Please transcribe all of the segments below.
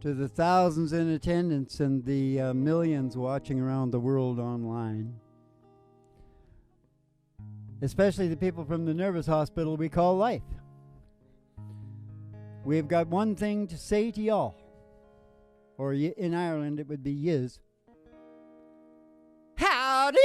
to the thousands in attendance and the millions watching around the world online, especially the people from the nervous hospital we call life. We've got one thing to say to y'all, or in Ireland it would be yous. Howdy!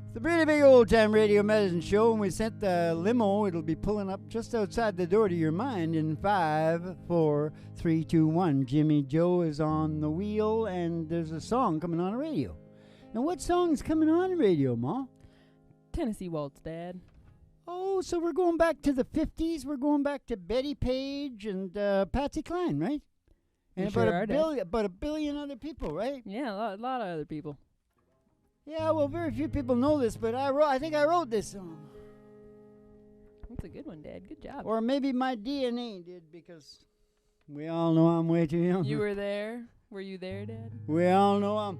It's a really big old-time radio medicine show, and we sent the limo. It'll be pulling up just outside the door to your mind in 5, 4, 3, 2, 1. Jimmy Joe is on the wheel, and there's a song coming on the radio. And what song's coming on the radio, Ma? Tennessee Waltz, Dad. Oh, so we're going back to the 50s. We're going back to Betty Page and Patsy Cline, right? And about a billion other people, right? Yeah, a lot of other people. Yeah, well, very few people know this, but I think I wrote this song. That's a good one, Dad. Good job. Or maybe my DNA did, because we all know I'm way too young. You were there? Were you there, Dad? We all know I'm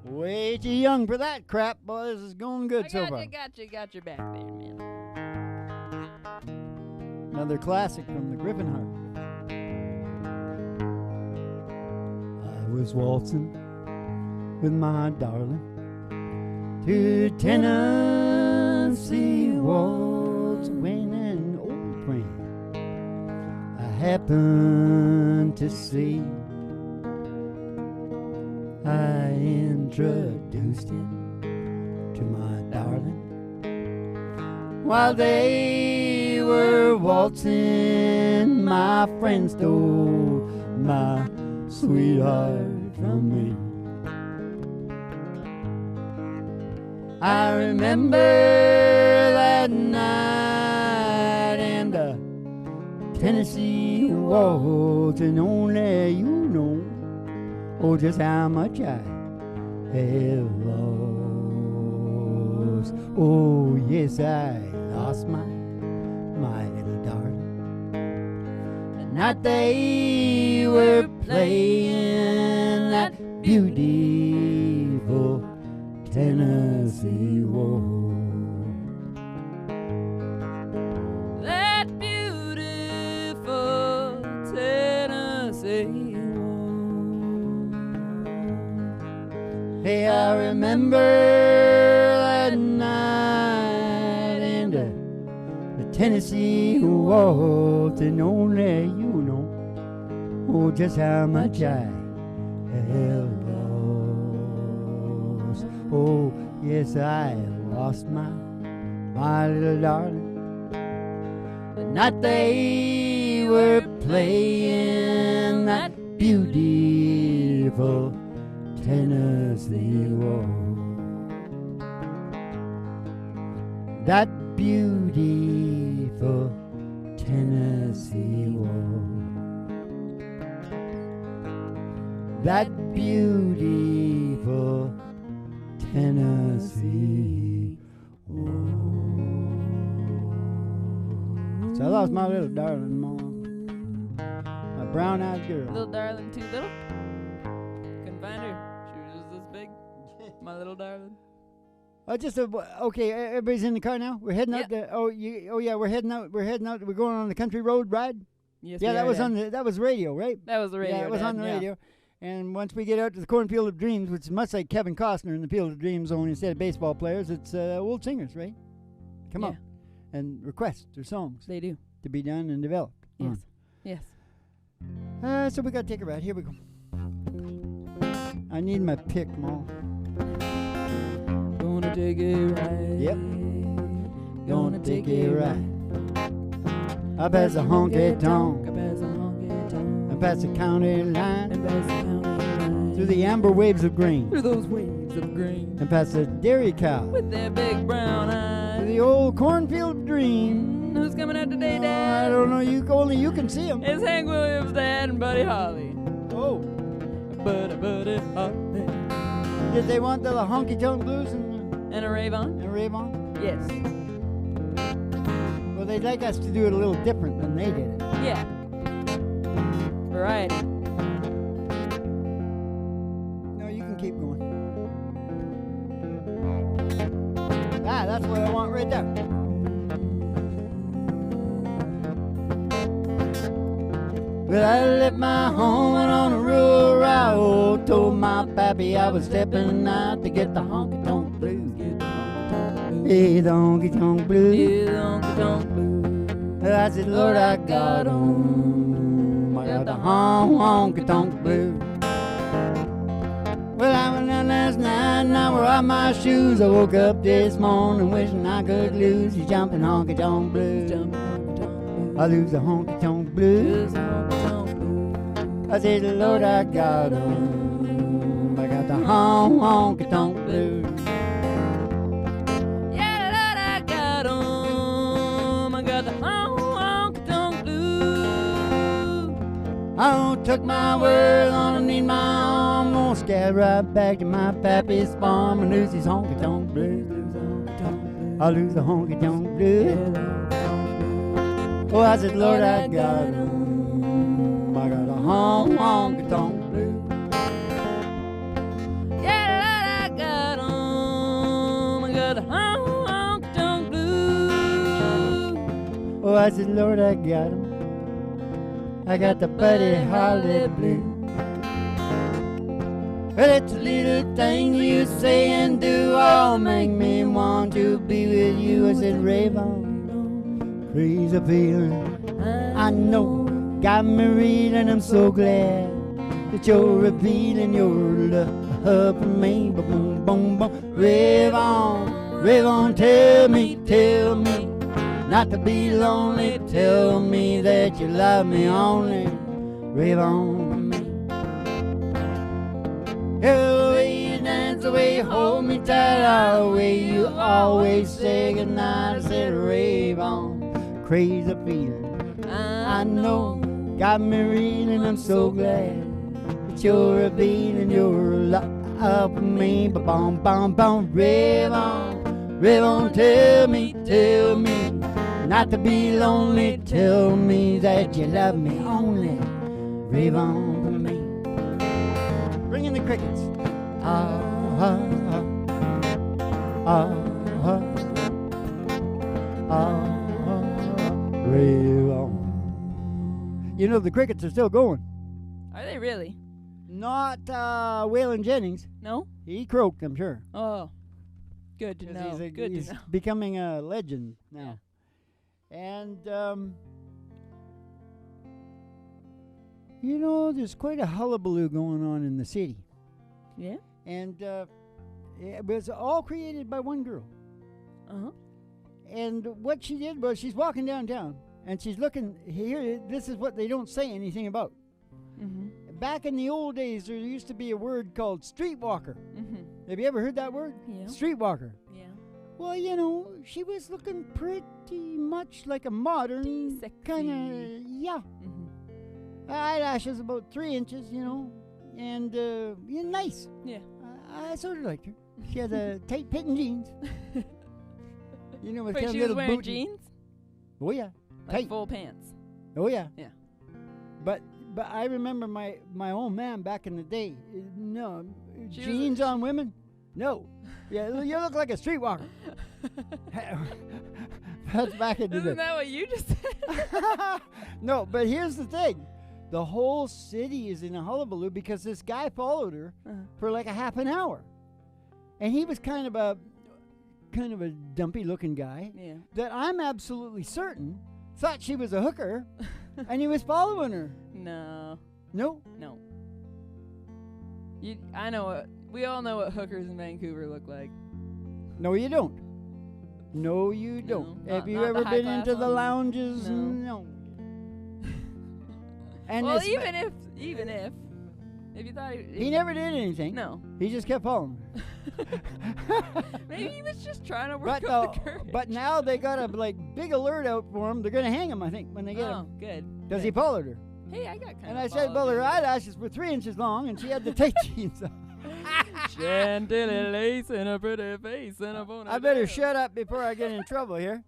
way too young for that crap. Boy, this is going good so far. Got your back there, man. Another classic from the Griffinheart. I was waltzing with my darling to Tennessee Waltz when an old friend I happened to see. I introduced him to my darling while they were waltzing. My friend stole my sweetheart from me. I remember that night in the Tennessee Waltz, and only you know, oh, just how much I have lost. Oh, yes, I lost my little darling. The night they were playing that beautiful Tennessee Waltz. That beautiful Tennessee waltz. Hey, I remember that night in the Tennessee Waltz, and only you know, oh, just how much I have lost. Oh, yes, I lost my little darling. The night they were playing that beautiful Tennessee Waltz. That beautiful Tennessee Waltz. That beautiful Tennessee Waltz. So I lost my little darling, Mom. My brown-eyed girl. Little darling, too little? Couldn't find her. She was just this big. My little darling. Okay. Everybody's in the car now. We're heading out. Yeah. We're heading out. We're going on the country road ride. Yes. Yeah, that was radio, right? That was the radio. Yeah, it was on the radio. And once we get out to the cornfield of dreams, which is much like Kevin Costner in the Field of Dreams, only instead of baseball players, it's old singers, right? Come on, and request their songs. They do to be done and developed. Yes. So we got to take a ride. Here we go. I need my pick, Ma. Gonna take a ride. Yep. Gonna take a ride. Up as a honky tonk. And past the county line. Through the amber waves of grain. Through those waves of grain. And past the dairy cow. With their big brown eyes. To the old cornfield of dream. Who's coming out today, Dad? I don't know. Only you can see him. It's Hank Williams, Dad, and Buddy Holly. Oh. Buddy Holly. Did they want the honky tonk blues and a rave-on? And a rave-on? Yes. Well, they'd like us to do it a little different than they did it. Yeah. Variety. No, you can keep going. That's what I want right there. Well, I left my home and on a rural route. Told my pappy I was stepping out to get the honky-tonk blues. Hey, the honky-tonk blues. Yeah, the honky-tonk blues. I said, Lord, I got 'em. I got the honky-tonk blues. Well, I went down last night and I wore out my shoes. I woke up this morning wishing I could lose these jumping honky-tonk blues. I lose the honky-tonk blues. I said, Lord, I got 'em. I got the honky-tonk blues. Yeah, Lord, I got 'em. I got the honky-tonk blues. I took my world underneath my arm, gonna scab right back to my pappy's farm and lose these honky-tonk blues. I lose the honky-tonk blues. Oh, I said, Lord, I got 'em. I got a honky-tonk blues. Yeah, Lord, I got 'em. I got the honky-tonk blues. Oh, I said, Lord, I got 'em. I got the Buddy Holly blues. Well, it's a little thing you say and do all make me want to be with you. I said, rave on, crazy feeling I know got me reeling. I'm so glad that you're revealing your love for me. Boom, boom, boom. Rave on, tell me not to be lonely. Tell me that you love me only. Rave on for me. The way you dance, the way you hold me tight, the way you always say goodnight. I said, rave on, crazy feeling I know got me reeling. I'm so glad that you're revealing your love for me. Ba-bum, bum, bum. Rave on, tell me not to be lonely. Tell me that you love me only. Rave on for me. Bring in the crickets. Ah, ah, ah, ah, ah, ah, ah. Rave on. You know the crickets are still going. Are they really? Not Waylon Jennings. No? He croaked, I'm sure. Oh. Good to 'Cause know. Good he's to know. becoming a legend now. And, you know, there's quite a hullabaloo going on in the city. Yeah? And it was all created by one girl. Uh-huh. And what she did was she's walking downtown, and she's looking here. This is what they don't say anything about. Mm-hmm. Back in the old days, there used to be a word called streetwalker. Mm-hmm. Have you ever heard that word? Yeah. Streetwalker. Yeah. Well, you know, she was looking pretty much like a modern kind of, yeah. Mm-hmm. Eyelashes about 3 inches, you know, and yeah, nice. Yeah. I sort of liked her. She had tight fitting jeans. You know, with Wait, kind of she was little wearing boot. jeans? Oh yeah, Like tight. full pants. Oh yeah. Yeah. But I remember my old man back in the day. No, She jeans on women. No. Yeah, you look like a streetwalker. That's back in the day. Isn't that what you just said? No, but here's the thing. The whole city is in a hullabaloo because this guy followed her for like a half an hour. And he was kind of a dumpy looking guy Yeah. that I'm absolutely certain thought she was a hooker and he was following her. No. No. No. I know what. We all know what hookers in Vancouver look like. No, you don't. No, you don't. not- Have you not the ever been high-class into the ones. lounges? No. No. And Well, this ma- even if you thought he never did anything. No. He just kept following her. Maybe he was just trying to But, work up the courage. but now they got a big alert out for him. They're going to hang him, I think, when they get Oh, him. good. Because he good. followed her. Hey, I got kind And of I said, well, her eyelashes were 3 inches long, and she had the tight jeans on. Chantilly lace and a pretty face and a bonnet. I better shut up before I get in trouble here.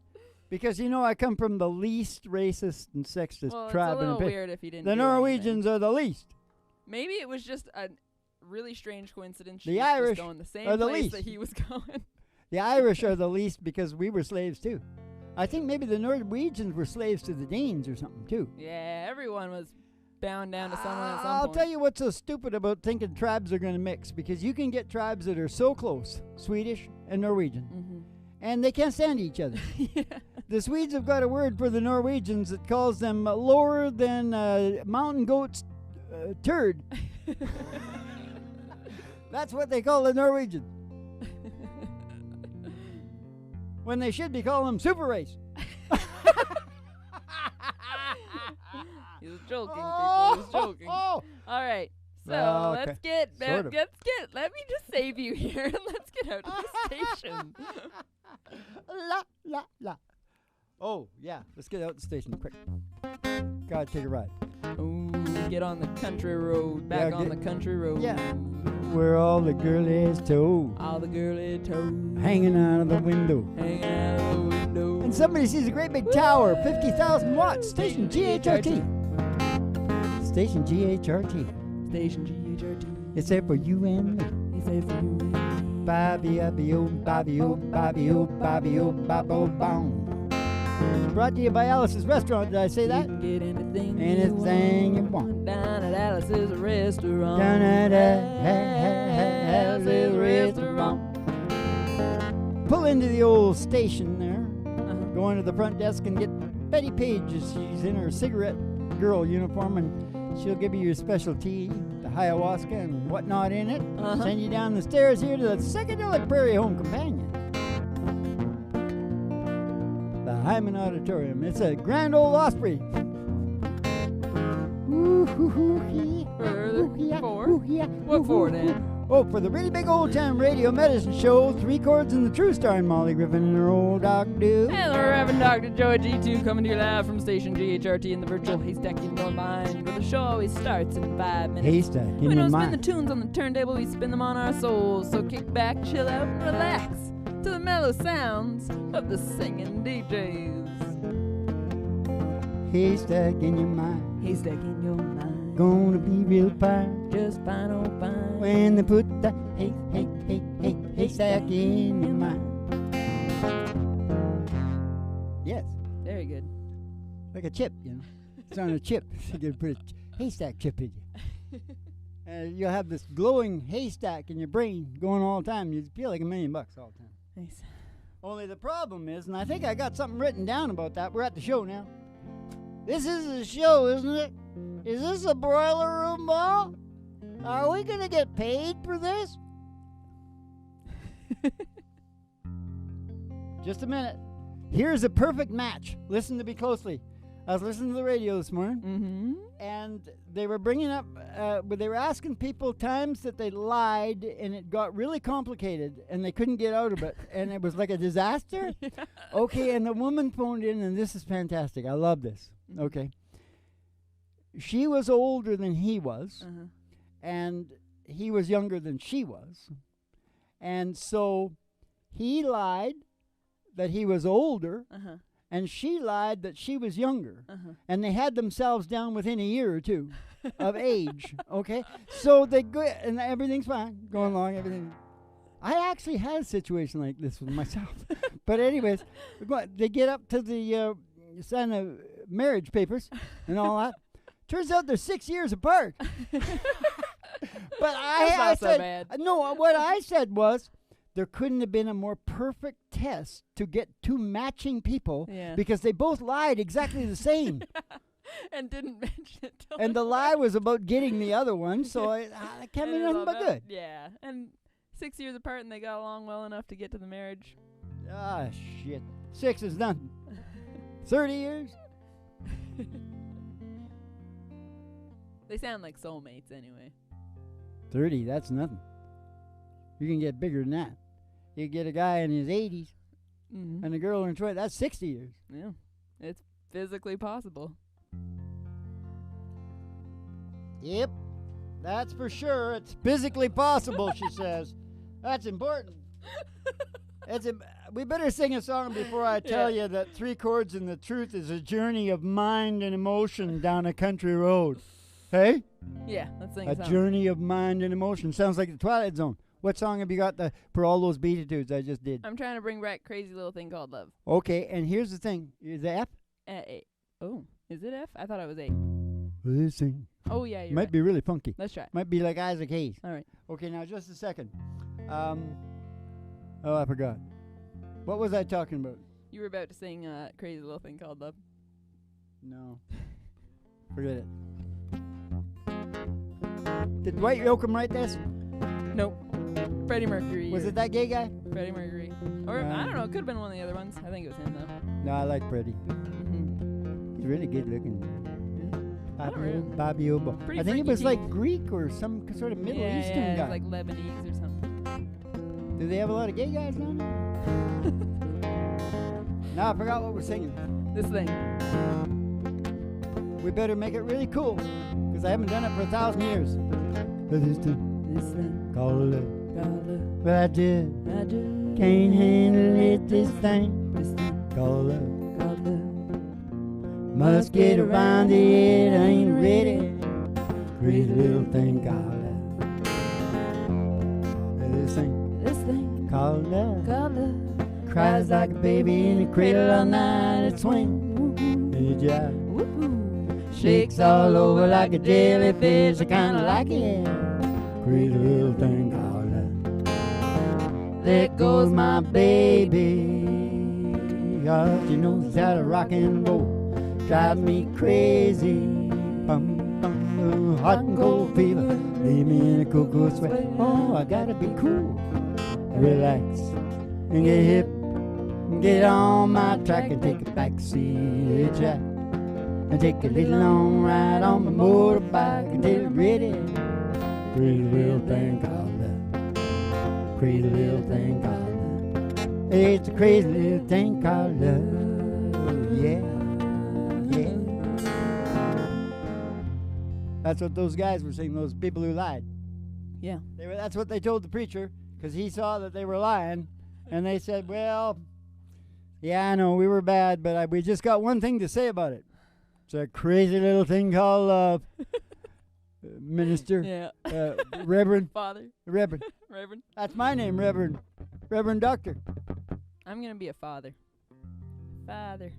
Because, you know, I come from the least racist and sexist Well, tribe it's a in little the weird if he didn't. The do Norwegians are the least. anything. Maybe it was just a really strange coincidence. The she was Irish just going the same are the place least. that he was going. The Irish are the least because we were slaves, too. I think maybe the Norwegians were slaves to the Danes or something, too. Yeah, everyone was bound down to someone at some I'll point. tell you what's so stupid about thinking tribes are going to mix, because you can get tribes that are so close, Swedish and Norwegian, and they can't stand each other. Yeah. The Swedes have got a word for the Norwegians that calls them lower than mountain goat's turd. That's what they call the Norwegians. When they should be calling them super race. He was joking, people. He was joking. All right. So Well, okay. let's get. Sort of. Let me just save you here, and let's get out of the station. La, la, la. Oh, yeah. Let's get out the station quick. Gotta take a ride. Ooh, get on the country road. Back Yeah, on the country road. Yeah. Where all the girlies toes All the girly toes hanging out of the window. hanging out of the window. And somebody sees a great big tower, 50,000 watts. Station GHRT. Station GHRT. Station GHRT. It's there for you and me. He said for you and me. Bobby, oh, Bobby, oh, Bobby, oh, Bobby, oh, Bobbo, boom. Brought to you by Alice's Restaurant. Did I say You that? can get anything, Anything you want. down at Alice's restaurant. Down at Alice's Restaurant. Pull into the old station there. Go into the front desk and get Betty Page. She's in her cigarette girl uniform, and she'll give you your special tea, the ayahuasca and whatnot in it. Send you down the stairs here to the Psychedelic Prairie Home Companion. The Hyman Auditorium. It's a grand old Osprey. What for, Dan? Oh, for the really big old time radio medicine show, 3 Chords and the True starring Molly Griffin and her old Doc Dude. And the Reverend Dr. Joey G2 coming to you live from station GHRT in the virtual haystack in your mind, where the show always starts in 5 minutes. Haystack in We your don't spin the mind. tunes on the turntable, we spin them on our souls. So kick back, chill out, and relax to the mellow sounds of the singing DJs. Haystack in your mind. Haystack in your mind. Gonna be real fine Just fine, oh fine. when they put the haystack in your mind. Yes, Very good. like a chip, you know. It's on a chip. You can put a haystack chip in you. You'll have this glowing haystack in your brain going all the time. You feel like $1 million all the time. Nice. Only the problem is, and I think I got something written down about that. We're at the show now. This is a show, isn't it? Is this a boiler room ball? Are we going to get paid for this? Just a minute. Here's a perfect match. Listen to me closely. I was listening to the radio this morning, and they were bringing up, they were asking people times that they lied, and it got really complicated, and they couldn't get out of it, and it was like a disaster. Okay, and the woman phoned in, and this is fantastic. I love this. Okay. She was older than he was, and he was younger than she was. And so he lied that he was older, and she lied that she was younger. And they had themselves down within a year or two of age, okay? So they go, and everything's fine, going along, everything. I actually had a situation like this with myself. But anyways, they get up to the sign of marriage papers and all that. Turns out they're 6 years apart. But I so said, bad. no, what I said was, there couldn't have been a more perfect test to get two matching people because they both lied exactly the same. And didn't mention it. Till And the lie was about getting the other one, so I can't be And nothing all but that. good. Yeah. And 6 years apart, and they got along well enough to get to the marriage. Ah, shit. 6 is nothing. 30 years? They sound like soulmates anyway. 30, that's nothing. You can get bigger than that. You get a guy in his 80s and a girl in her 20s. That's 60 years. Yeah. It's physically possible. Yep, that's for sure. It's physically possible, she says. That's important. We better sing a song before I tell you that 3 Chords and the Truth is a journey of mind and emotion down a country road. Hey? Yeah, let's sing A a song. journey of mind and emotion. Sounds like the Twilight Zone. What song have you got for all those beatitudes I just did? I'm trying to bring back Crazy Little Thing Called Love. Okay, and here's the thing. Is it F? A. Oh, is it F? I thought it was A. Listen Oh, yeah, you're Might right. be really funky. Let's try. Might be like Isaac Hayes. All right. Okay, now just a second. Oh, I forgot. What was I talking about? You were about to sing Crazy Little Thing Called Love. No. Forget it. Did Dwight Yoakam write this? Nope. Freddie Mercury. Was it that gay guy? Freddie Mercury. Or, I don't know, it could have been one of the other ones. I think it was him, though. No, I like Freddie. Mm-hmm. He's really good looking. I don't really- Bobby Obo. Pretty I think he freaky was teeth. like Greek or some sort of Middle Eastern yeah, guy. like Lebanese or something. Do they have a lot of gay guys down there? No, I forgot what we're singing. This thing. We better make it really cool, because I haven't done it for 1,000 years. This thing. called love. Called love. But I just I just can't handle it, this thing this thing called love. called love. Must get around it, I ain't ready. Crazy little thing called love. This thing called love. Called love. Cries like a baby in a cradle all night, it swings. It jive. Shakes all over like a jellyfish, I kinda like it. Crazy little thing called love. There goes my baby. Oh, she knows how to rock and roll. Drives me crazy. Bum, bum, hot and cold fever. Leave me in a cocoa sweat. Oh, I gotta be cool. Relax and get hip. Get on my track and take a backseat jack. And take a little long ride on my motorbike until it's ready. Crazy little thing called love. Crazy little thing called love. It's a crazy little thing called love. Yeah, yeah. That's what those guys were saying, those people who lied. Yeah. That's what they told the preacher, because he saw that they were lying. And they said, well, yeah, I know, we were bad, but we just got one thing to say about it. It's a crazy little thing called love. Minister. Yeah. Reverend. Father. Reverend. Reverend. That's my name, Reverend. Reverend Doctor. I'm going to be a father. Father.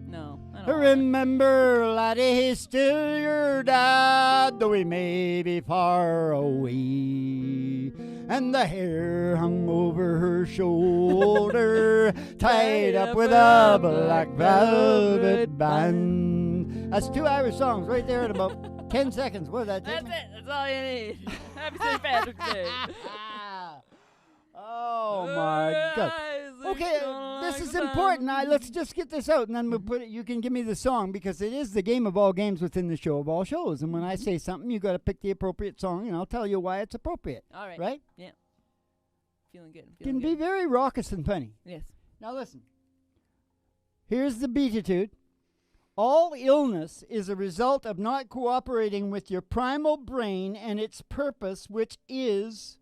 No, I don't want Remember, laddie, he's still your dad, though he may be far away. And the hair hung over her shoulder, tied up with a black velvet band. That's 2 Irish songs right there in about 10 seconds. What is that? That's it. That's all you need. Happy St. Patrick's Day. Oh my God. Okay, this is important. Let's just get this out, and then we'll put it. You can give me the song, because it is the game of all games within the show of all shows. And when I say something, you got to pick the appropriate song, and I'll tell you why it's appropriate. All right. Right? Yeah. Feeling good. Can be very raucous and funny. Yes. Now listen. Here's the beatitude. All illness is a result of not cooperating with your primal brain and its purpose, which is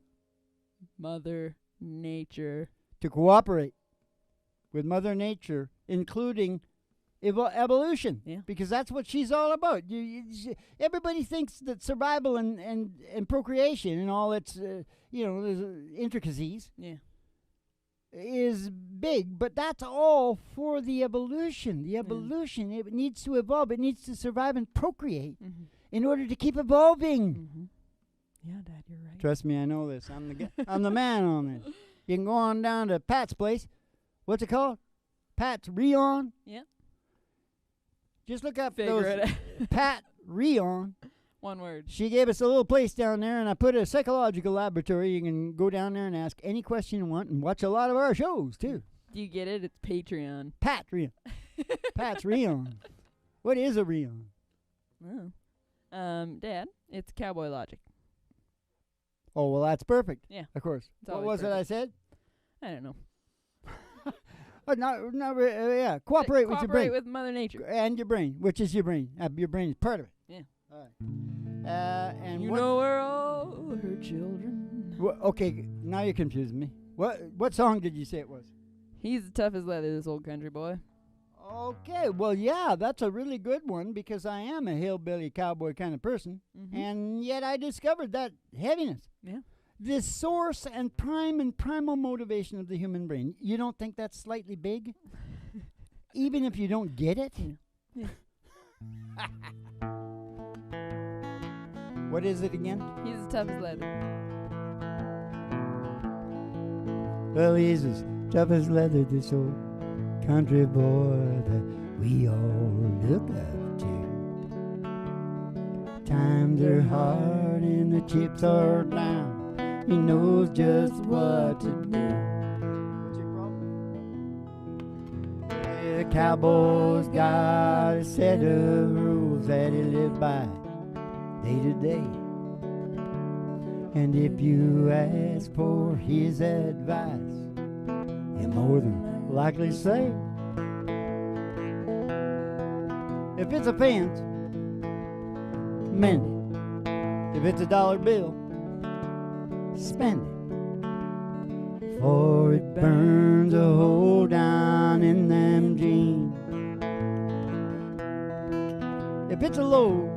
Mother Nature. to cooperate with Mother Nature, including evolution. Yeah. Because that's what she's all about. Everybody thinks that survival and procreation and all its intricacies Yeah. is big, but that's all for the evolution. The evolution, it needs to evolve. It needs to survive and procreate in order to keep evolving. Yeah, Dad, you're right. Trust me, I know this. I'm the man on this. You can go on down to Pat's place. What's it called? Pat's Rion. Yeah. Just look up Figure those it out. Pat Rion. One word. She gave us a little place down there, and I put a psychological laboratory. You can go down there and ask any question you want and watch a lot of our shows, too. Do you get it? It's Patreon. Pat Rion. Pat's Rion. What is a Rion? Oh. Dad, it's Cowboy Logic. Oh, well, that's perfect. Yeah. Of course. It's What always was it I said? I don't know. Yeah. Cooperate with your brain. Cooperate with Mother Nature. And your brain, which is your brain. Your brain is part of it. Yeah. All right. And You what, know we're all her children. okay, now you're confusing me. What song did you say it was? He's the tough as leather, this old country boy. Okay, well, yeah, that's a really good one, because I am a hillbilly cowboy kind of person, and yet I discovered that heaviness. Yeah. The source and primal motivation of the human brain. You don't think that's slightly big? Even if you don't get it? Yeah. What is it again? He's as tough as leather. Well, he's as tough as leather, this old country boy that we all look up to. Times are hard and the chips are down. He knows just what to do. What's your problem? Yeah, the cowboy's got a set of rules that he lives by day to day. And if you ask for his advice, he'll more than likely say, if it's a fence, mend it. If it's a dollar bill, spend it. For it burns a hole down in them jeans. If it's a load,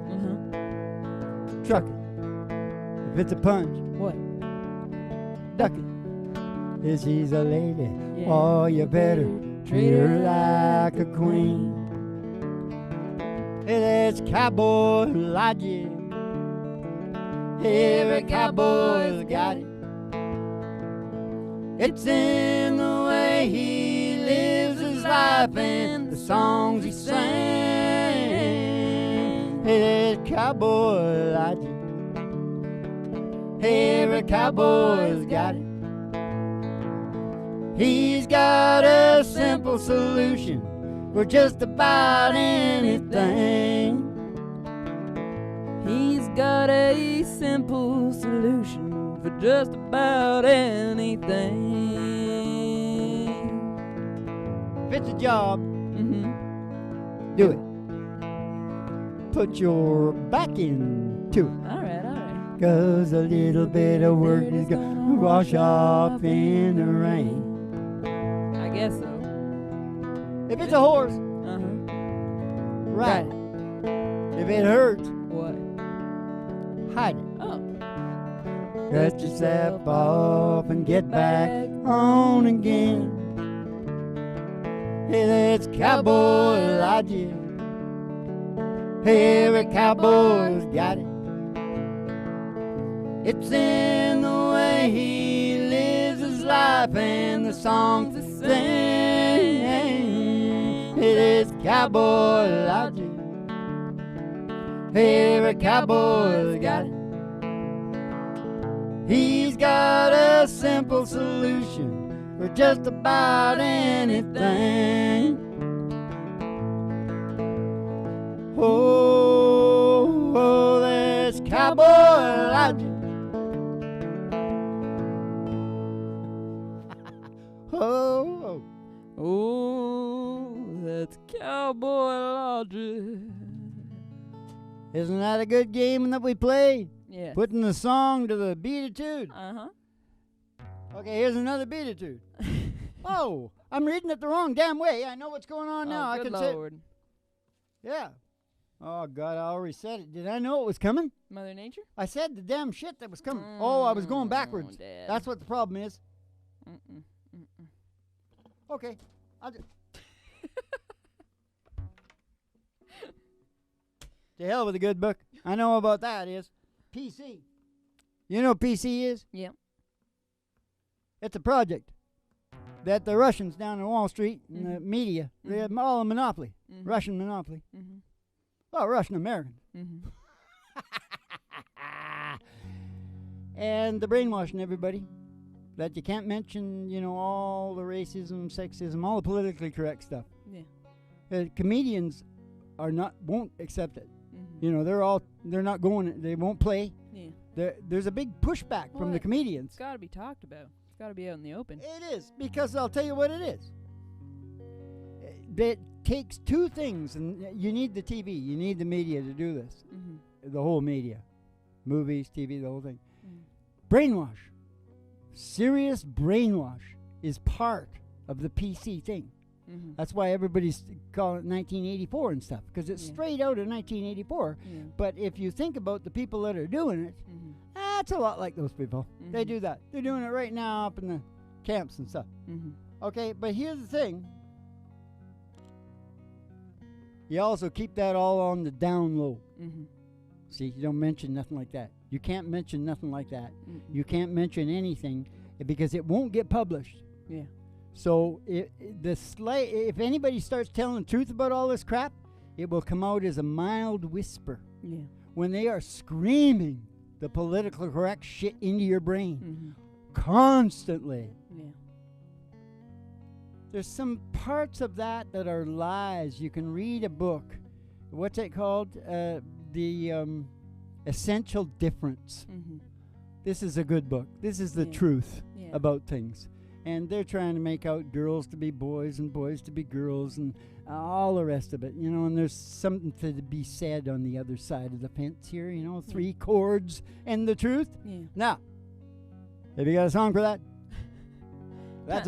truck it. If it's a punch, What? duck it. If she's a lady, Yeah. oh, you better treat her like a queen. It's cowboy logic. Every cowboy's got it. It's in the way he lives his life and the songs he sings. It's cowboy logic. Every cowboy's got it. He's got a simple solution for just about anything. He's got a simple solution for just about anything. If it's a job, do it. Put your back into it. All right. 'Cause a little bit of work is gonna wash off in the rain. I guess so. If it's a horse, ride it. If it hurts, What? hide it. Oh. Dust yourself off and get back on again. Hey, that's cowboy logic. Every cowboy's got it. It's in the way he lives his life and the songs he sings. It is cowboy logic. Every cowboy's got it. He's got a simple solution for just about anything. Oh, there's cowboy logic. Oh, that's cowboy logic. Isn't that a good game that we play? Yeah. Putting the song to the beatitude. Uh-huh. Okay, here's another beatitude. Oh, I'm reading it the wrong damn way. I know what's going on now. I good can say. Lord. Yeah. Oh, God, I already said it. Did I know it was coming? Mother Nature? I said the damn shit that was coming. Oh, I was going backwards. Dad. That's what the problem is. Mm-mm. Okay. I'll just. To hell with a good book. I know about that is PC. You know what PC is? Yeah. It's a project that the Russians down in Wall Street and the media, they have all a monopoly. Russian monopoly. Well, Russian American. And they're brainwashing everybody that you can't mention, you know, all the racism, sexism, all the politically correct stuff. Yeah. Comedians won't accept it. You know, they're not going, they won't play. Yeah. There's a big pushback from the comedians. It's got to be talked about. It's got to be out in the open. It is, because I'll tell you what it is. It takes two things, and you need the TV, you need the media to do this. The whole media. Movies, TV, the whole thing. Brainwash. Serious brainwash is part of the PC thing. That's why everybody's calling it 1984 and stuff, because it's straight out of 1984. But if you think about the people that are doing it, that's a lot like those people. They do that. They're doing it right now up in the camps and stuff. Okay, but here's the thing. You also keep that all on the down low. See, you don't mention nothing like that. You can't mention nothing like that. Mm-mm. You can't mention anything because it won't get published. Yeah. So if anybody starts telling the truth about all this crap, it will come out as a mild whisper. Yeah. When they are screaming the politically correct shit into your brain Mm-hmm. constantly. Yeah. There's some parts of that are lies. You can read a book. What's it called? The Essential Difference. Mm-hmm. This is a good book. This is the Yeah. truth Yeah. about things. And they're trying to make out girls to be boys and boys to be girls and all the rest of it, you know. And there's something to be said on the other side of the fence here, you know. 3 chords and the truth. Yeah. Now, have you got a song for that? That's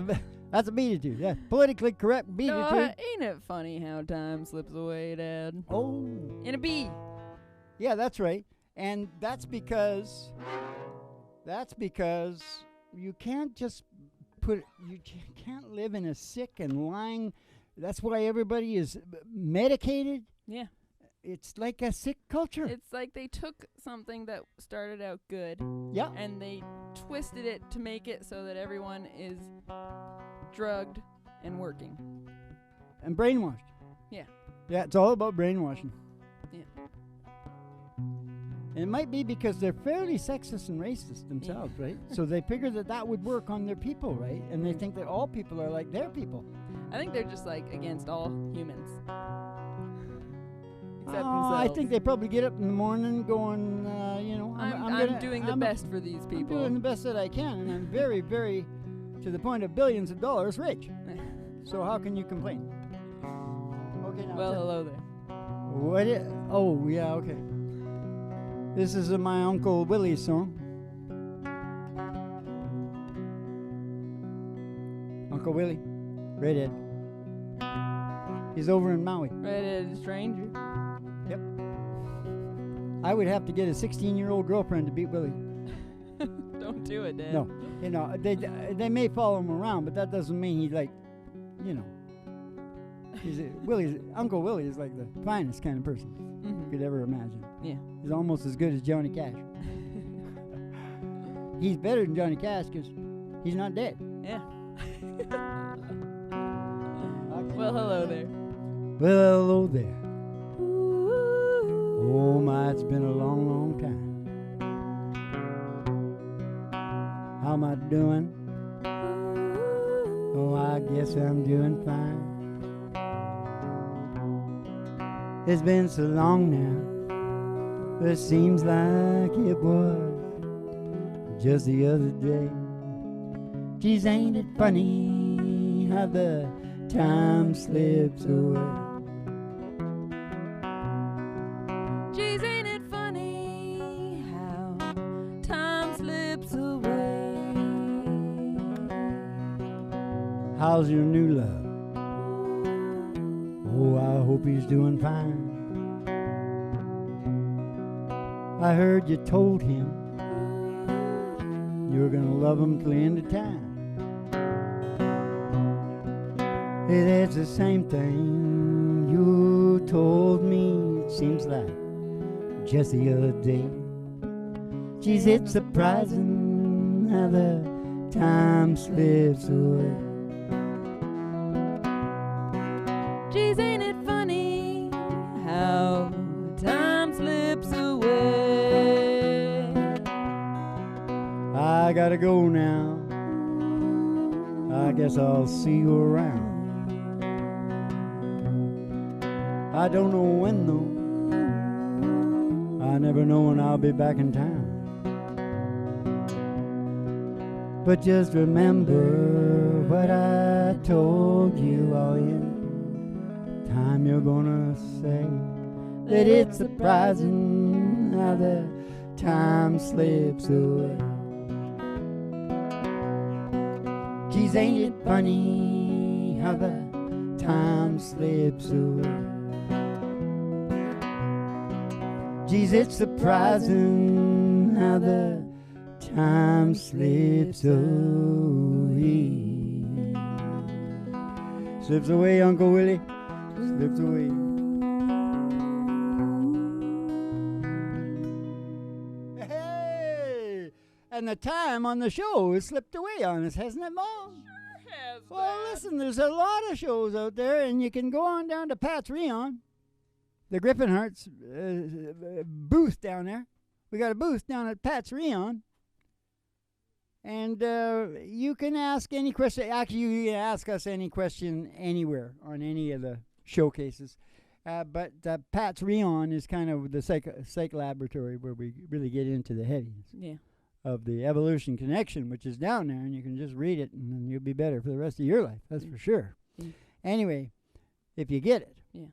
a beat it to. Yeah, politically correct beat it to. Ain't it funny how time slips away, Dad? Oh, In a bee. yeah, that's right. And that's because you can't just you can't live in a sick and lying. That's why everybody is medicated. Yeah. It's like a sick culture. It's like they took something that started out good Yeah. and they twisted it to make it so that everyone is drugged and working. And brainwashed. Yeah. Yeah, it's all about brainwashing. Yeah. And it might be because they're fairly sexist and racist themselves, right? So they figure that would work on their people, right? And they think that all people are like their people. I think they're just like against all humans. Except I themselves. think they probably get up in the morning going, you know, I'm doing the best for these I'm people. doing the best that I can, and I'm very, very, to the point of billions of dollars rich. So how can you complain? Okay, now. Well, hello there. What? Oh, yeah, okay. This is my Uncle Willie's song. Uncle Willie, redhead. He's over in Maui. Red stranger. Yep. I would have to get a 16-year-old girlfriend to beat Willie. Don't do it, Dad. No, you know, they may follow him around, but that doesn't mean he like, you know. Uncle Willie is like the finest kind of person you could ever imagine. Yeah. He's almost as good as Johnny Cash. He's better than Johnny Cash because he's not dead. Yeah. Well, hello there. Well, hello there. Oh my, it's been a long, long time. How am I doing? Oh, I guess I'm doing fine. It's been so long now, but it seems like it was just the other day. Geez, ain't it funny how the time slips away? Geez, ain't it funny how time slips away? How's your new love? Oh, I hope he's doing fine. I heard you told him you were gonna love him till the end of time. Hey, that's the same thing you told me, it seems like just the other day. Geez, it's surprising how the time slips away. Geez, ain't it funny how time slips away? I gotta go now. I guess I'll see you around. I don't know when though. I never know when I'll be back in town. But just remember what I told you all in time. You're gonna say that it's surprising how the time slips away. Geez, ain't it funny how the time slips away? Geez, it's surprising how the time slips away. Slips away, Uncle Willie, slips away. And the time on the show has slipped away on us, hasn't it, Mom? Sure has, Well, Dad. listen, there's a lot of shows out there, and you can go on down to Pat's Rion, the Griffinheart's booth down there. We got a booth down at Pat's Rion. And you can ask any question. Actually, you can ask us any question anywhere on any of the showcases. But Pat's Rion is kind of the psych laboratory where we really get into the heaviness of the evolution connection, which is down there, and you can just read it, and then you'll be better for the rest of your life. That's for sure. Yeah. Anyway, if you get it. Yeah.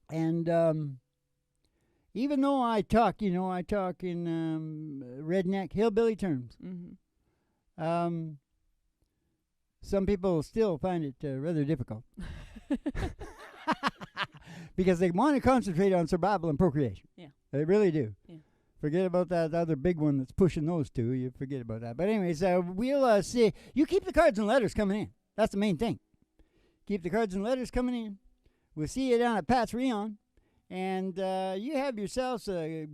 And even though I talk in redneck hillbilly terms. Mm-hmm. Some people still find it rather difficult because they want to concentrate on survival and procreation. Yeah. They really do. Yeah. Forget about that other big one that's pushing those two. You forget about that. But anyways, we'll see. You keep the cards and letters coming in. That's the main thing. Keep the cards and letters coming in. We'll see you down at Pat's Rion. And you have yourselves a